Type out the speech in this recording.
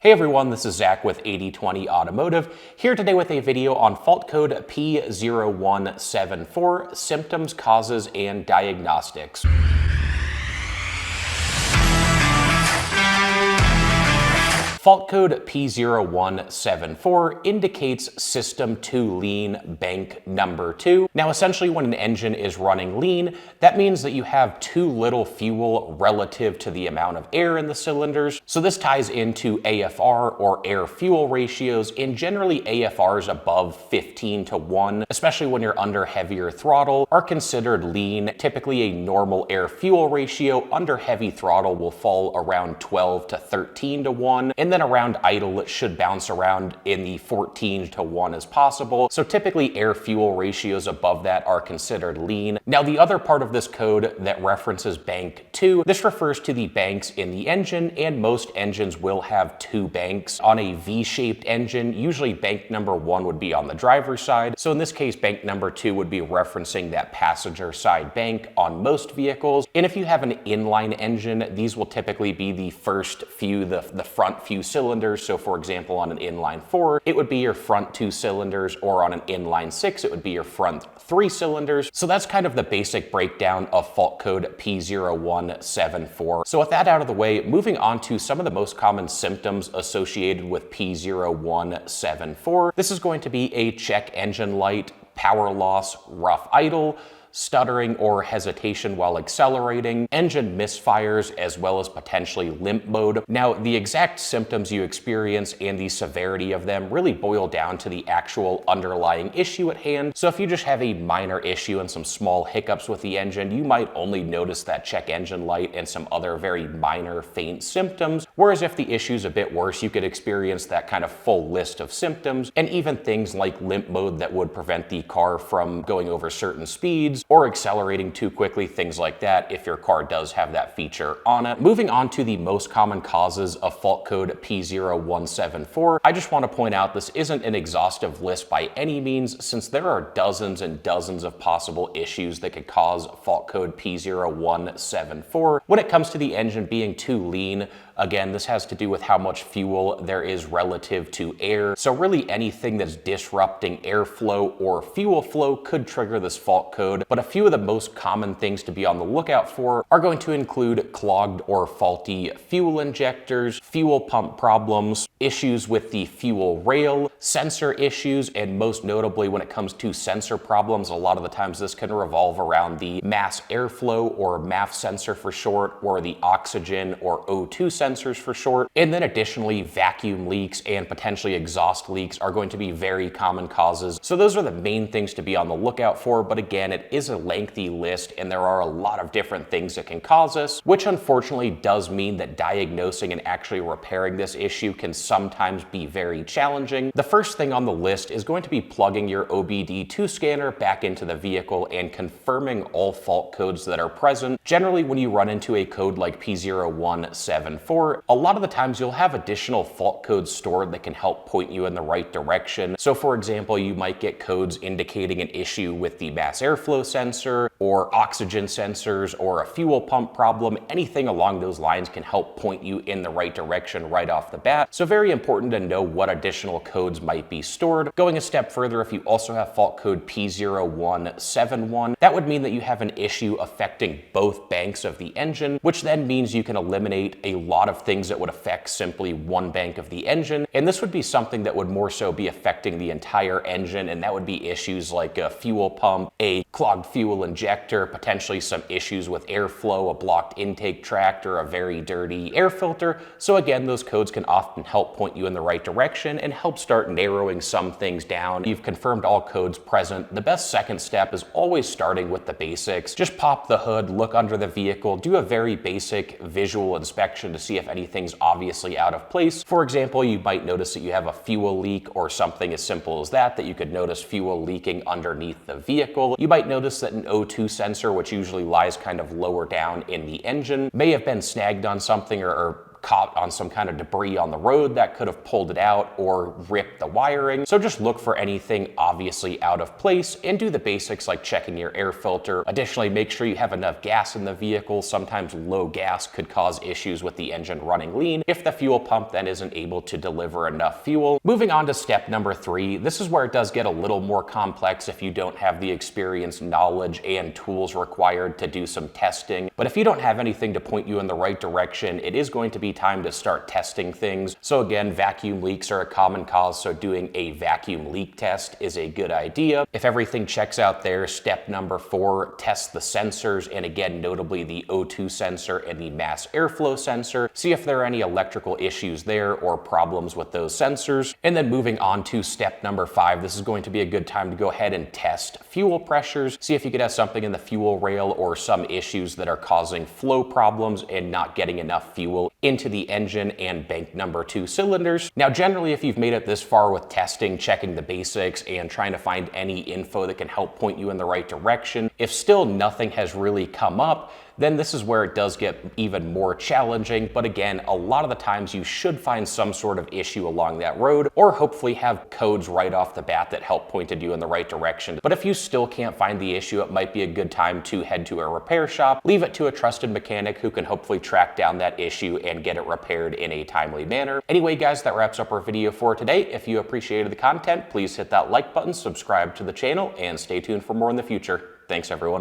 Hey everyone, this is Zach with 8020 Automotive, here today with a video on fault code P0174, symptoms, causes, and diagnostics. Fault code P0174 indicates system to lean bank number 2. Now essentially when an engine is running lean, that means that you have too little fuel relative to the amount of air in the cylinders. So this ties into AFR or air fuel ratios, and generally AFRs above 15:1, especially when you're under heavier throttle, are considered lean. Typically a normal air fuel ratio under heavy throttle will fall around 12 to 13:1, and then around idle it should bounce around in the 14:1 as possible. So typically air fuel ratios above that are considered lean. Now the other part of this code that references bank 2, this refers to the banks in the engine, and most engines will have 2 banks. On a V-shaped engine, usually bank number 1 would be on the driver's side. So in this case, bank number 2 would be referencing that passenger side bank on most vehicles. And if you have an inline engine, these will typically be the first few, the front few cylinders. So for example, on an inline 4, it would be your front 2 cylinders, or on an inline 6, it would be your front 3 cylinders. So that's kind of the basic breakdown of fault code P0174. So with that out of the way, moving on to some of the most common symptoms associated with P0174. This is going to be a check engine light, power loss, rough idle, stuttering or hesitation while accelerating, engine misfires, as well as potentially limp mode. Now, the exact symptoms you experience and the severity of them really boil down to the actual underlying issue at hand. So if you just have a minor issue and some small hiccups with the engine, you might only notice that check engine light and some other very minor faint symptoms. Whereas if the issue's a bit worse, you could experience that kind of full list of symptoms, and even things like limp mode that would prevent the car from going over certain speeds or accelerating too quickly, things like that, if your car does have that feature on it. Moving on to the most common causes of fault code P0174, I just want to point out this isn't an exhaustive list by any means, since there are dozens and dozens of possible issues that could cause fault code P0174. When it comes to the engine being too lean, again, this has to do with how much fuel there is relative to air. So really anything that's disrupting airflow or fuel flow could trigger this fault code. But a few of the most common things to be on the lookout for are going to include clogged or faulty fuel injectors, fuel pump problems, issues with the fuel rail, sensor issues, and most notably when it comes to sensor problems, a lot of the times this can revolve around the mass airflow, or MAF sensor for short, or the oxygen or O2 sensors for short. And then additionally, vacuum leaks and potentially exhaust leaks are going to be very common causes. So those are the main things to be on the lookout for. But again, it is a lengthy list and there are a lot of different things that can cause this, which unfortunately does mean that diagnosing and actually repairing this issue can sometimes be very challenging. The first thing on the list is going to be plugging your OBD2 scanner back into the vehicle and confirming all fault codes that are present. Generally, when you run into a code like P0174, a lot of the times you'll have additional fault codes stored that can help point you in the right direction. So for example, you might get codes indicating an issue with the mass airflow sensor, or oxygen sensors, or a fuel pump problem. Anything along those lines can help point you in the right direction right off the bat. So very important to know what additional codes might be stored. Going a step further, if you also have fault code P0171, that would mean that you have an issue affecting both banks of the engine, which then means you can eliminate a lot of things that would affect simply one bank of the engine. And this would be something that would more so be affecting the entire engine, and that would be issues like a fuel pump, a clogged fuel injector, potentially some issues with airflow, a blocked intake tract, or a very dirty air filter. So again, those codes can often help point you in the right direction and help start narrowing some things down. You've confirmed all codes present. The best second step is always starting with the basics. Just pop the hood, look under the vehicle, do a very basic visual inspection to see if anything's obviously out of place. For example, you might notice that you have a fuel leak, or something as simple as that you could notice fuel leaking underneath the vehicle. You might notice that an O2 sensor, which usually lies kind of lower down in the engine, may have been snagged on something or caught on some kind of debris on the road that could have pulled it out or ripped the wiring. So just look for anything obviously out of place and do the basics like checking your air filter. Additionally, make sure you have enough gas in the vehicle. Sometimes low gas could cause issues with the engine running lean if the fuel pump then isn't able to deliver enough fuel. Moving on to step number 3, this is where it does get a little more complex if you don't have the experience, knowledge, and tools required to do some testing. But if you don't have anything to point you in the right direction, it is going to be time to start testing things. So again, vacuum leaks are a common cause, so doing a vacuum leak test is a good idea. If everything checks out there, step number 4, test the sensors, and again, notably the O2 sensor and the mass airflow sensor. See if there are any electrical issues there or problems with those sensors. And then moving on to step number 5, this is going to be a good time to go ahead and test fuel pressures. See if you could have something in the fuel rail or some issues that are causing flow problems and not getting enough fuel into the engine and bank number 2 cylinders. Now, generally, if you've made it this far with testing, checking the basics, and trying to find any info that can help point you in the right direction, if still nothing has really come up, then this is where it does get even more challenging. But again, a lot of the times you should find some sort of issue along that road, or hopefully have codes right off the bat that help pointed you in the right direction. But if you still can't find the issue, it might be a good time to head to a repair shop, leave it to a trusted mechanic who can hopefully track down that issue and get it repaired in a timely manner. Anyway, guys, that wraps up our video for today. If you appreciated the content, please hit that like button, subscribe to the channel, and stay tuned for more in the future. Thanks, everyone.